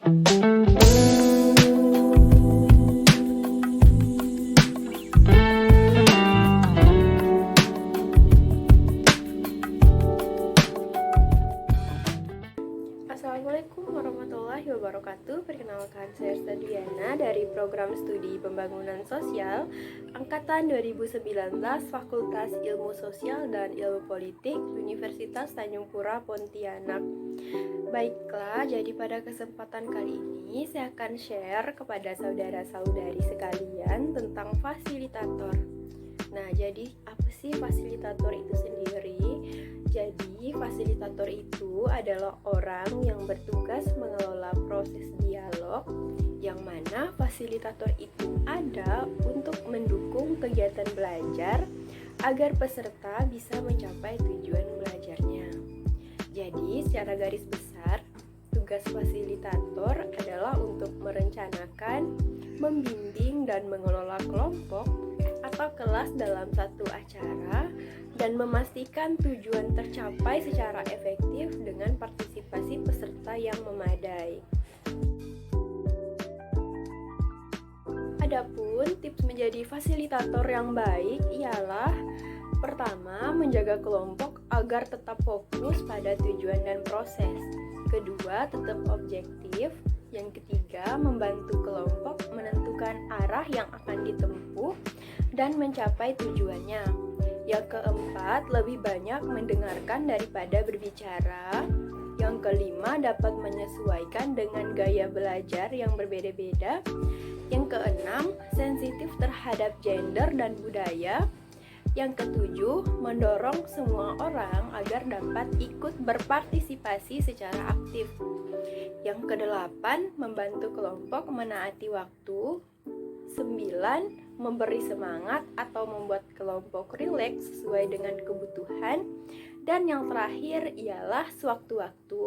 Assalamualaikum warahmatullahi wabarakatuh. Perkenalkan, saya Diana dari Program Studi Pembangunan Sosial Angkatan 2019 Fakultas Ilmu Sosial dan Ilmu Politik Universitas Tanjung Pura, Pontianak. Baiklah, jadi pada kesempatan kali ini saya akan share kepada saudara-saudari sekalian tentang fasilitator. Nah, jadi apa sih fasilitator itu sendiri? Jadi, fasilitator itu adalah orang yang bertugas mengelola proses dialog, yang mana fasilitator itu ada untuk mendukung kegiatan belajar agar peserta bisa mencapai tujuan belajarnya. Jadi, secara garis besar, tugas fasilitator adalah untuk merencanakan, membimbing, dan mengelola kelompok atau kelas dalam satu acara dan memastikan tujuan tercapai secara efektif dengan partisipasi peserta yang memadai. Adapun tips menjadi fasilitator yang baik ialah: pertama, menjaga kelompok agar tetap fokus pada tujuan dan proses. Kedua, tetap objektif. Yang ketiga, membantu kelompok menentukan arah yang akan ditempuh dan mencapai tujuannya. Yang keempat, lebih banyak mendengarkan daripada berbicara. Yang kelima, dapat menyesuaikan dengan gaya belajar yang berbeda-beda. Yang keenam, sensitif terhadap gender dan budaya. Yang ketujuh, mendorong semua orang agar dapat ikut berpartisipasi secara aktif. Yang kedelapan, membantu kelompok menaati waktu. 9, memberi semangat atau membuat kelompok rileks sesuai dengan kebutuhan. Dan yang terakhir ialah sewaktu-waktu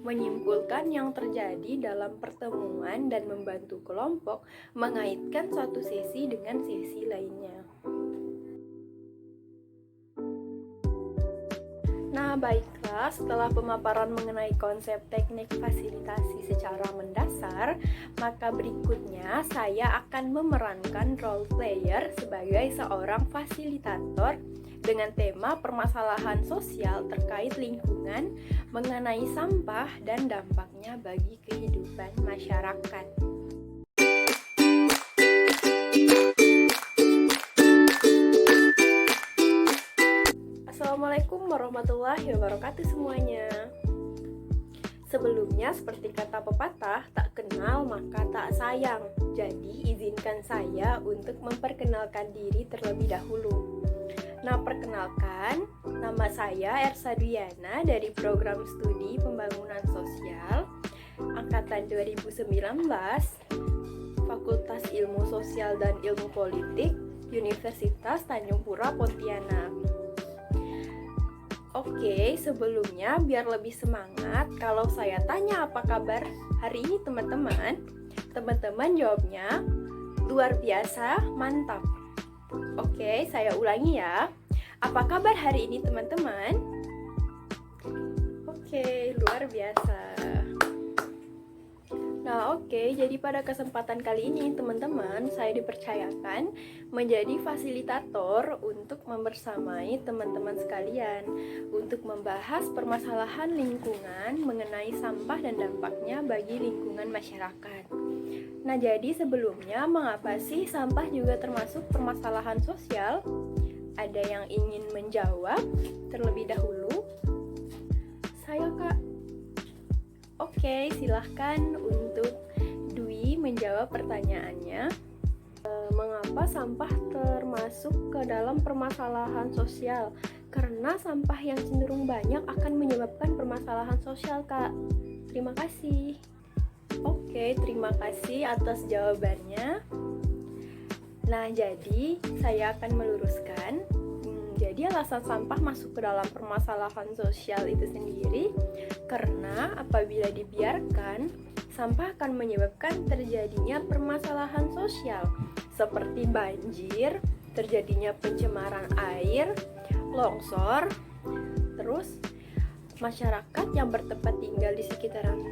menyimpulkan yang terjadi dalam pertemuan dan membantu kelompok mengaitkan suatu sesi dengan sesi lainnya. Nah, baiklah, setelah pemaparan mengenai konsep teknik fasilitasi secara mendasar, maka berikutnya saya akan memerankan role player sebagai seorang fasilitator dengan tema permasalahan sosial terkait lingkungan, mengenai sampah dan dampaknya bagi kehidupan masyarakat. Assalamualaikum warahmatullahi wabarakatuh semuanya. Sebelumnya, seperti kata pepatah, tak kenal maka tak sayang. Jadi, izinkan saya untuk memperkenalkan diri terlebih dahulu. Nah, perkenalkan, nama saya Ersa Diana dari Program Studi Pembangunan Sosial Angkatan 2019 Fakultas Ilmu Sosial dan Ilmu Politik Universitas Tanjung Pura, Pontianak. Oke, sebelumnya biar lebih semangat, kalau saya tanya apa kabar hari ini teman-teman, teman-teman jawabnya luar biasa, mantap. Oke, saya ulangi ya. Apa kabar hari ini teman-teman? Oke, luar biasa. Nah, oke, jadi pada kesempatan kali ini teman-teman, saya dipercayakan menjadi fasilitator untuk membersamai teman-teman sekalian untuk membahas permasalahan lingkungan mengenai sampah dan dampaknya bagi lingkungan masyarakat. Nah, jadi sebelumnya, mengapa sih sampah juga termasuk permasalahan sosial? Ada yang ingin menjawab terlebih dahulu? Saya, Kak. Oke, silahkan untuk Dwi menjawab pertanyaannya. Mengapa sampah termasuk ke dalam permasalahan sosial? Karena sampah yang cenderung banyak akan menyebabkan permasalahan sosial, Kak. Terima kasih. Oke, terima kasih atas jawabannya. Nah, jadi saya akan meluruskan. Jadi alasan sampah masuk ke dalam permasalahan sosial itu sendiri karena apabila dibiarkan, sampah akan menyebabkan terjadinya permasalahan sosial seperti banjir, terjadinya pencemaran air, longsor, terus masyarakat yang bertempat tinggal di sekitaran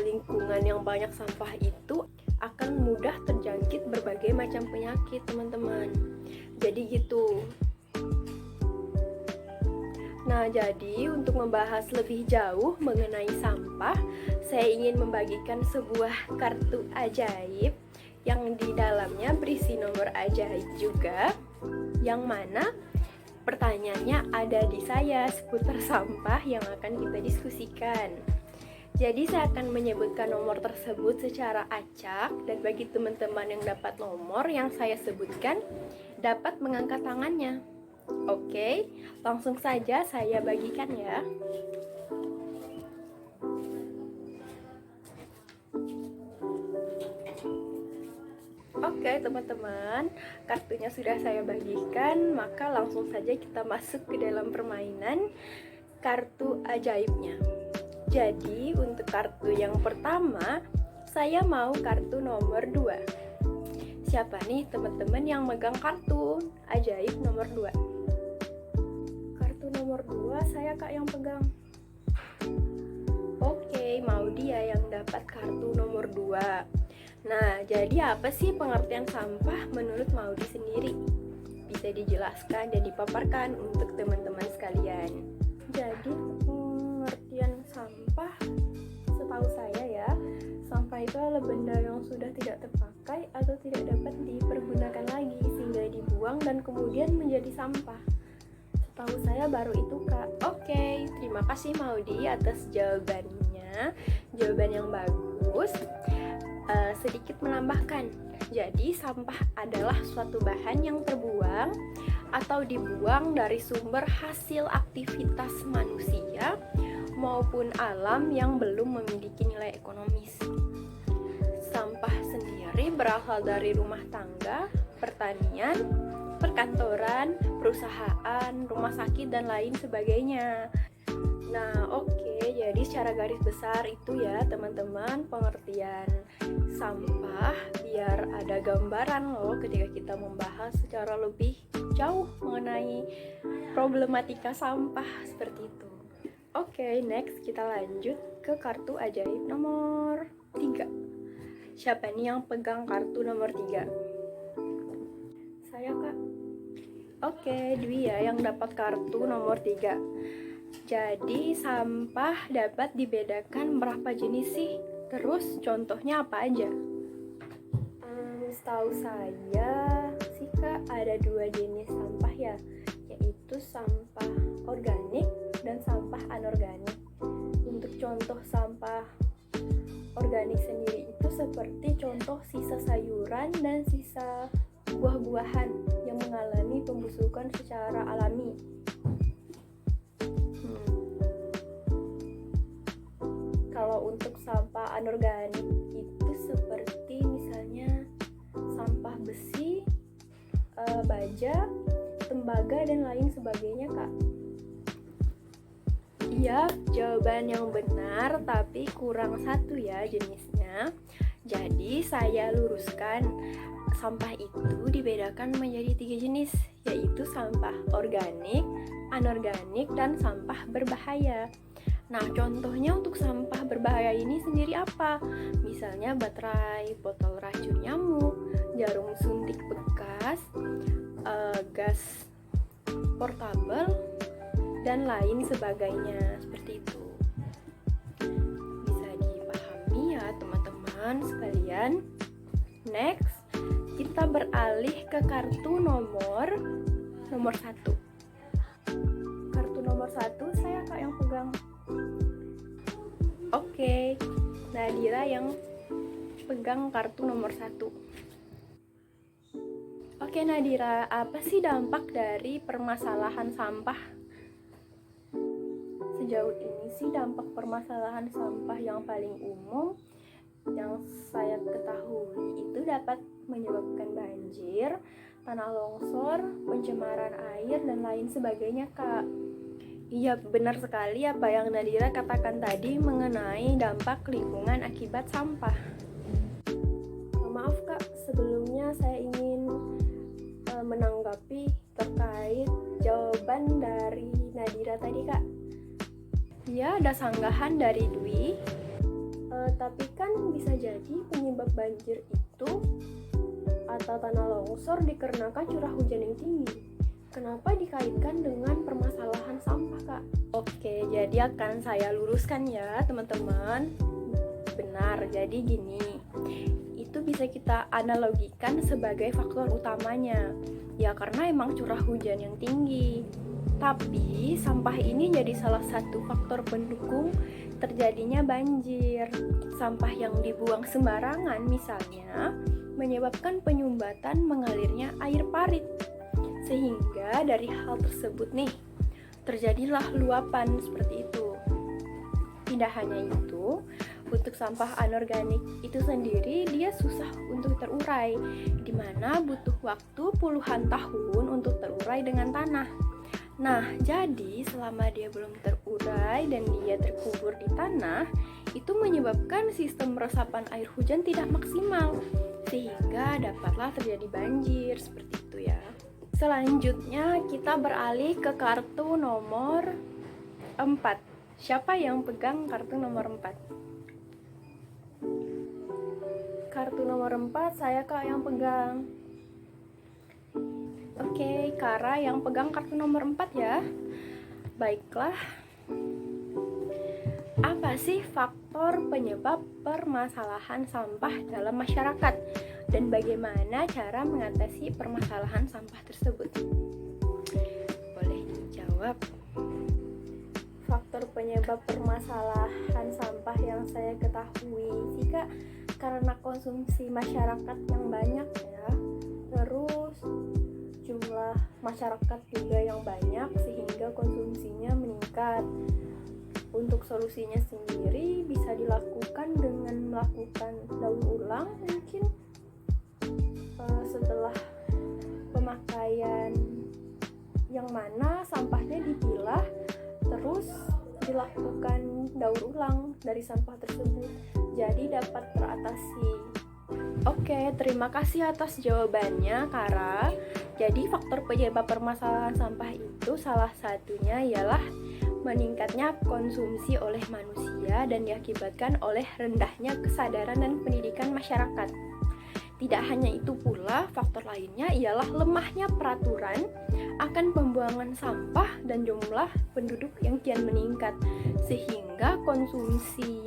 lingkungan yang banyak sampah itu akan mudah terjangkit berbagai macam penyakit, teman-teman. Jadi gitu. Nah, jadi untuk membahas lebih jauh mengenai sampah, saya ingin membagikan sebuah kartu ajaib yang di dalamnya berisi nomor ajaib juga, yang mana pertanyaannya ada di saya seputar sampah yang akan kita diskusikan. Jadi saya akan menyebutkan nomor tersebut secara acak, dan bagi teman-teman yang dapat nomor yang saya sebutkan dapat mengangkat tangannya. Oke, langsung saja saya bagikan ya. Oke teman-teman, kartunya sudah saya bagikan, maka langsung saja kita masuk ke dalam permainan kartu ajaibnya. Jadi untuk kartu yang pertama, saya mau kartu nomor 2. Siapa nih teman-teman yang megang kartu ajaib nomor 2? Kartu nomor 2 saya Kak yang pegang. Oke, mau dia yang dapat kartu nomor 2. Nah, jadi apa sih pengertian sampah menurut Maudi sendiri? Bisa dijelaskan dan dipaparkan untuk teman-teman sekalian. Jadi, pengertian sampah setahu saya ya, sampah itu adalah benda yang sudah tidak terpakai atau tidak dapat dipergunakan lagi sehingga dibuang dan kemudian menjadi sampah. Setahu saya baru itu Kak. Oke, terima kasih Maudi atas jawabannya. Jawaban yang bagus. Sedikit menambahkan, jadi sampah adalah suatu bahan yang terbuang atau dibuang dari sumber hasil aktivitas manusia maupun alam yang belum memiliki nilai ekonomis. Sampah sendiri berasal dari rumah tangga, pertanian, perkantoran, perusahaan, rumah sakit, dan lain sebagainya. Nah, oke, jadi secara garis besar itu ya teman-teman pengertian sampah, biar ada gambaran loh ketika kita membahas secara lebih jauh mengenai problematika sampah seperti itu. Oke, next kita lanjut ke kartu ajaib nomor 3. Siapa nih yang pegang kartu nomor 3? Saya Kak. Oke, Dwi ya yang dapat kartu nomor 3. Jadi sampah dapat dibedakan berapa jenis sih? Terus contohnya apa aja? Setahu saya sih Kak ada 2 jenis sampah ya, yaitu sampah organik dan sampah anorganik. Untuk contoh sampah organik sendiri itu seperti contoh sisa sayuran dan sisa buah-buahan yang mengalami pembusukan secara alami. Kalau untuk sampah anorganik itu seperti misalnya sampah besi, baja, tembaga, dan lain sebagainya Kak. Iya, jawaban yang benar, tapi kurang satu ya jenisnya. Jadi saya luruskan, sampah itu dibedakan menjadi 3 jenis, yaitu sampah organik, anorganik, dan sampah berbahaya. Nah, contohnya untuk sampah berbahaya ini sendiri apa? Misalnya baterai, botol racun nyamuk, jarum suntik bekas, gas portable, dan lain sebagainya. Seperti itu. Bisa dipahami ya teman-teman sekalian. Next, kita beralih ke kartu nomor 1. Kartu nomor 1 saya Kak yang pegang. Oke, Nadira yang pegang kartu nomor 1. Oke Nadira, apa sih dampak dari permasalahan sampah? Sejauh ini sih dampak permasalahan sampah yang paling umum yang saya ketahui itu dapat menyebabkan banjir, tanah longsor, pencemaran air, dan lain sebagainya Kak. Iya, benar sekali apa yang Nadira katakan tadi mengenai dampak lingkungan akibat sampah. Maaf Kak, sebelumnya saya ingin menanggapi terkait jawaban dari Nadira tadi Kak. Ya, ada sanggahan dari Dwi. Tapi kan bisa jadi penyebab banjir itu atau tanah longsor dikarenakan curah hujan yang tinggi. Kenapa dikaitkan dengan permasalahan sampah, Kak? Oke, jadi akan saya luruskan ya, teman-teman. Benar, jadi gini. Itu bisa kita analogikan sebagai faktor utamanya. Ya karena emang curah hujan yang tinggi. Tapi sampah ini jadi salah satu faktor pendukung terjadinya banjir. Sampah yang dibuang sembarangan misalnya menyebabkan penyumbatan mengalirnya air parit. Sehingga dari hal tersebut nih, terjadilah luapan seperti itu. Tidak hanya itu, untuk sampah anorganik itu sendiri dia susah untuk terurai, di mana butuh waktu puluhan tahun untuk terurai dengan tanah. Nah, jadi selama dia belum terurai dan dia terkubur di tanah, itu menyebabkan sistem resapan air hujan tidak maksimal, sehingga dapatlah terjadi banjir seperti itu ya. Selanjutnya kita beralih ke kartu nomor 4. Siapa yang pegang kartu nomor 4? Kartu nomor 4 saya, Kak, yang pegang. Oke, Kara yang pegang kartu nomor 4 ya. Baiklah. Apa sih faktor penyebab permasalahan sampah dalam masyarakat? Dan bagaimana cara mengatasi permasalahan sampah tersebut? Boleh dijawab. Faktor penyebab permasalahan sampah yang saya ketahui sih, Kak, karena konsumsi masyarakat yang banyak ya. Terus jumlah masyarakat juga yang banyak sehingga konsumsinya meningkat. Untuk solusinya sendiri bisa dilakukan dengan melakukan daur ulang mungkin setelah pemakaian, yang mana sampahnya dipilah terus dilakukan daur ulang dari sampah tersebut, jadi dapat teratasi. Oke, terima kasih atas jawabannya, Kara. Jadi faktor penyebab permasalahan sampah itu salah satunya ialah meningkatnya konsumsi oleh manusia dan diakibatkan oleh rendahnya kesadaran dan pendidikan masyarakat. Tidak hanya itu pula, faktor lainnya ialah lemahnya peraturan akan pembuangan sampah dan jumlah penduduk yang kian meningkat, sehingga konsumsi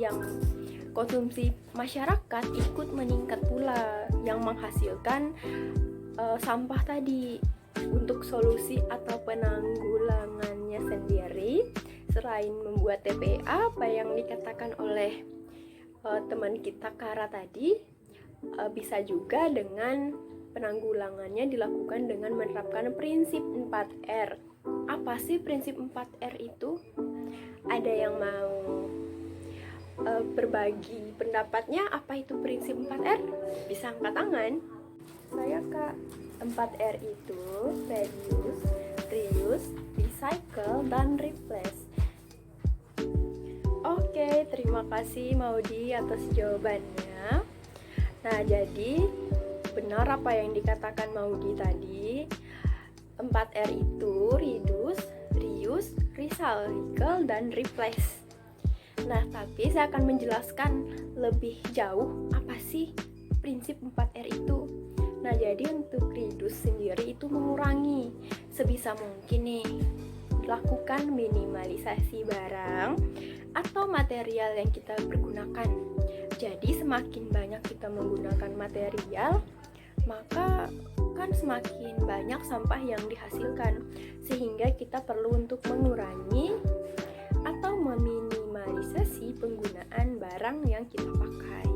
masyarakat ikut meningkat pula, yang menghasilkan sampah tadi. Untuk solusi atau penanggulangannya sendiri, selain membuat TPA apa yang dikatakan oleh teman kita Kara tadi, bisa juga dengan penanggulangannya dilakukan dengan menerapkan prinsip 4R. Apa sih prinsip 4R itu? Ada yang mau berbagi pendapatnya apa itu prinsip 4R? Bisa angkat tangan. Saya, Kak. 4R itu reduce, reuse, recycle, dan replace. Oke, terima kasih Maudi atas jawabannya. Nah, jadi benar apa yang dikatakan Maudi tadi. 4R itu reduce, reuse, recycle, dan replace. Nah, tapi saya akan menjelaskan lebih jauh apa sih prinsip 4R itu. Nah, jadi untuk reduce sendiri itu mengurangi sebisa mungkin nih, lakukan minimalisasi barang atau material yang kita pergunakan. Jadi semakin banyak kita menggunakan material, maka kan semakin banyak sampah yang dihasilkan, sehingga kita perlu untuk mengurangi atau meminimalisasi penggunaan barang yang kita pakai.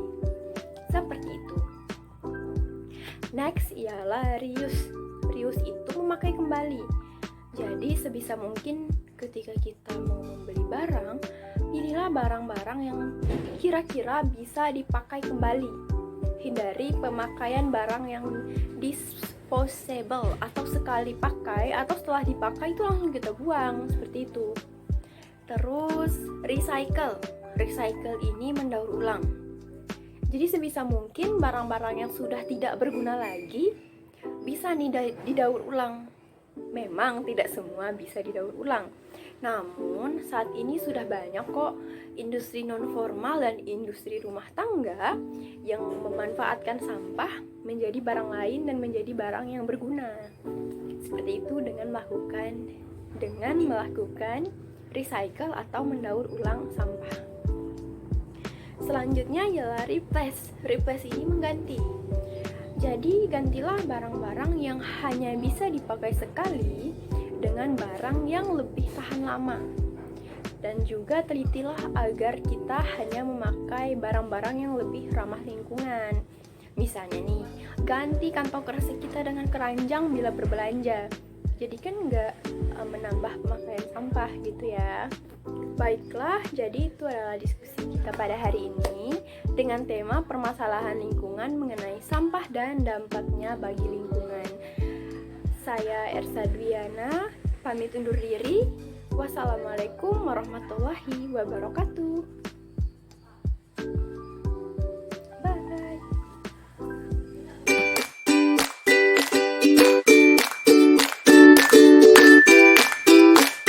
Seperti itu. Next ialah reuse. Reuse itu memakai kembali. Jadi sebisa mungkin ketika kita mau membeli barang, pilihlah barang-barang yang kira-kira bisa dipakai kembali. Hindari pemakaian barang yang disposable atau sekali pakai atau setelah dipakai itu langsung kita buang, seperti itu. Terus recycle. Recycle ini mendaur ulang. Jadi sebisa mungkin barang-barang yang sudah tidak berguna lagi bisa didaur ulang. Memang tidak semua bisa didaur ulang, Namun, saat ini sudah banyak kok industri non-formal dan industri rumah tangga yang memanfaatkan sampah menjadi barang lain dan menjadi barang yang berguna. Seperti itu dengan melakukan recycle atau mendaur ulang sampah. Selanjutnya ialah replace. Replace ini mengganti. Jadi, gantilah barang-barang yang hanya bisa dipakai sekali dengan barang yang lebih tahan lama. Dan juga telitilah agar kita hanya memakai barang-barang yang lebih ramah lingkungan. Misalnya nih, ganti kantong kresek kita dengan keranjang bila berbelanja. Jadi kan nggak menambah pemakaian sampah gitu ya. Baiklah, jadi itu adalah diskusi kita pada hari ini dengan tema permasalahan lingkungan mengenai sampah dan dampaknya bagi lingkungan. Saya Ersa Dwiana, pamit undur diri. Wassalamualaikum warahmatullahi wabarakatuh.